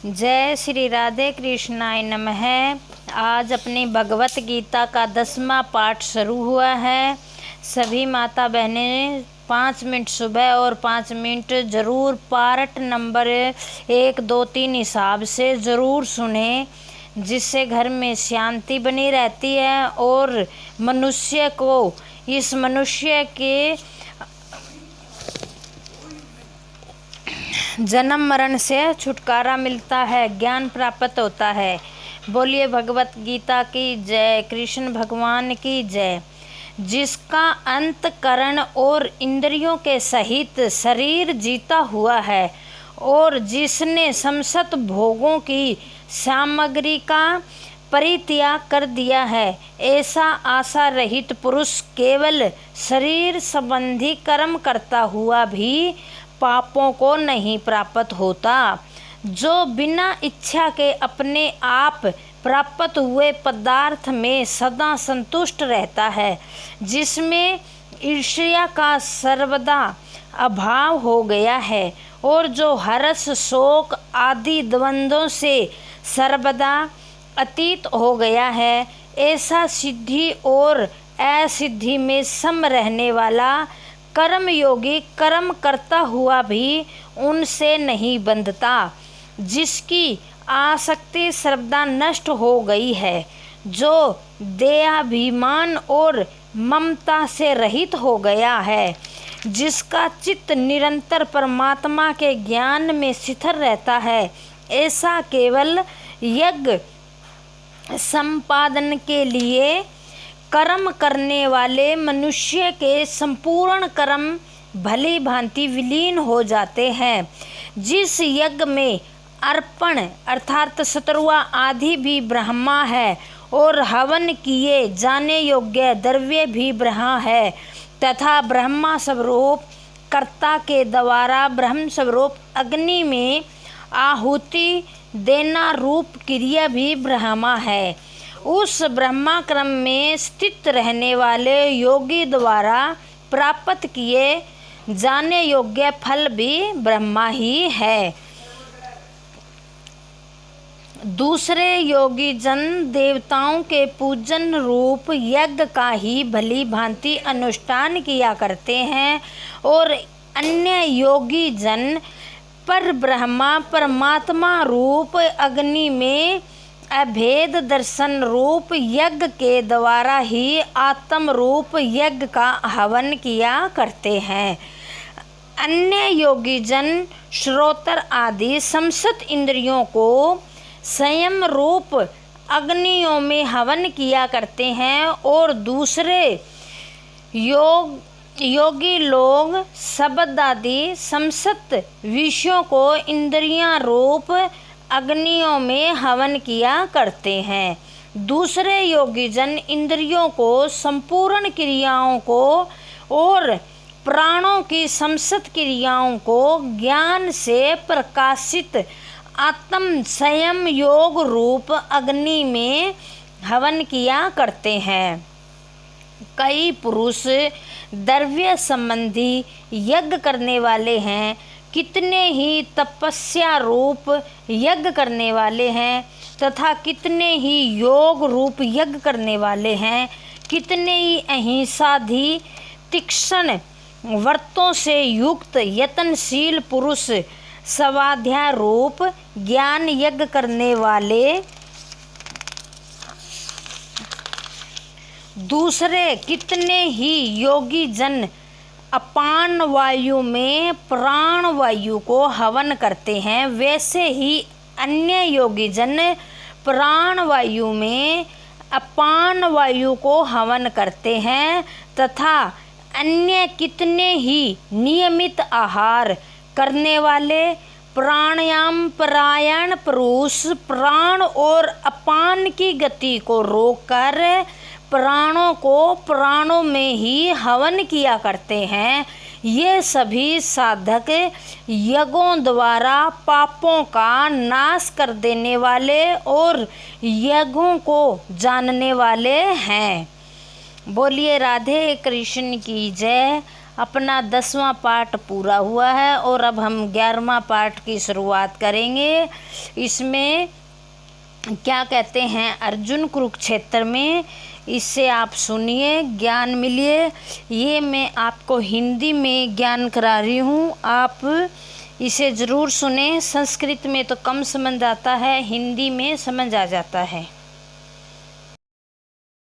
जय श्री राधे कृष्णाय नमः। आज अपनी भगवत गीता का 10वां पाठ शुरू हुआ है। सभी माता बहनें 5 मिनट सुबह और 5 मिनट ज़रूर पार्ट नंबर 1, 2, 3 हिसाब से ज़रूर सुने, जिससे घर में शांति बनी रहती है और मनुष्य को इस मनुष्य के जन्म मरण से छुटकारा मिलता है, ज्ञान प्राप्त होता है। बोलिए भगवत गीता की जय, कृष्ण भगवान की जय। जिसका अंतकरण और इंद्रियों के सहित शरीर जीता हुआ है और जिसने समस्त भोगों की सामग्री का परित्याग कर दिया है, ऐसा आशा रहित पुरुष केवल शरीर संबंधी कर्म करता हुआ भी पापों को नहीं प्राप्त होता। जो बिना इच्छा के अपने आप प्राप्त हुए पदार्थ में सदा संतुष्ट रहता है, जिसमें ईर्ष्या का सर्वदा अभाव हो गया है और जो हर्ष शोक आदि द्वंद्वों से सर्वदा अतीत हो गया है, ऐसा सिद्धि और असिद्धि में सम रहने वाला कर्म योगी कर्म करता हुआ भी उनसे नहीं बंधता। जिसकी आसक्ति सर्वदा नष्ट हो गई है, जो देहाभिमान और ममता से रहित हो गया है, जिसका चित्त निरंतर परमात्मा के ज्ञान में स्थिर रहता है, ऐसा केवल यज्ञ संपादन के लिए कर्म करने वाले मनुष्य के संपूर्ण कर्म भली भांति विलीन हो जाते हैं। जिस यज्ञ में अर्पण अर्थात शतरुआ आदि भी ब्रह्मा है और हवन किए जाने योग्य द्रव्य भी ब्रह्मा है तथा ब्रह्मा स्वरूप कर्ता के द्वारा ब्रह्म स्वरूप अग्नि में आहुति देना रूप क्रिया भी ब्रह्मा है, उस ब्रह्मा क्रम में स्थित रहने वाले योगी द्वारा प्राप्त किए जाने योग्य फल भी ब्रह्मा ही है। दूसरे योगी जन देवताओं के पूजन रूप यज्ञ का ही भली भांति अनुष्ठान किया करते हैं और अन्य योगी जन पर ब्रह्मा परमात्मा रूप अग्नि में अभेद दर्शन रूप यज्ञ के द्वारा ही आत्म रूप यज्ञ का हवन किया करते हैं। अन्य योगी जन श्रोत्र आदि समस्त इंद्रियों को संयम रूप अग्नियों में हवन किया करते हैं और दूसरे योगी लोग शब्द आदि समस्त विषयों को इंद्रियां रूप अग्नियों में हवन किया करते हैं। दूसरे योगी जन इंद्रियों को संपूर्ण क्रियाओं को और प्राणों की समस्त क्रियाओं को ज्ञान से प्रकाशित आत्म संयम योग रूप अग्नि में हवन किया करते हैं। कई पुरुष द्रव्य संबंधी यज्ञ करने वाले हैं, कितने ही तपस्या रूप यज्ञ करने वाले हैं तथा कितने ही योग रूप यज्ञ करने वाले हैं, कितने ही अहिंसाधि तीक्ष्ण व्रतों से युक्त यत्नशील पुरुष स्वाध्याय रूप ज्ञान यज्ञ करने वाले, दूसरे कितने ही योगी जन अपान वायु में प्राण वायु को हवन करते हैं, वैसे ही अन्य योगी जन प्राण वायु में अपान वायु को हवन करते हैं तथा अन्य कितने ही नियमित आहार करने वाले प्राणायाम परायण पुरुष प्राण और अपान की गति को रोककर प्राणों को प्राणों में ही हवन किया करते हैं। ये सभी साधक यज्ञों द्वारा पापों का नाश कर देने वाले और यज्ञों को जानने वाले हैं। बोलिए राधे कृष्ण की जय। अपना 10वां पार्ट पूरा हुआ है और अब हम 11वां पार्ट की शुरुआत करेंगे। इसमें क्या कहते हैं अर्जुन कुरुक्षेत्र में, इससे आप सुनिए, ज्ञान मिलिए। ये मैं आपको हिंदी में ज्ञान करा रही हूँ, आप इसे ज़रूर सुने। संस्कृत में तो कम समझ आता है, हिंदी में समझ आ जाता है।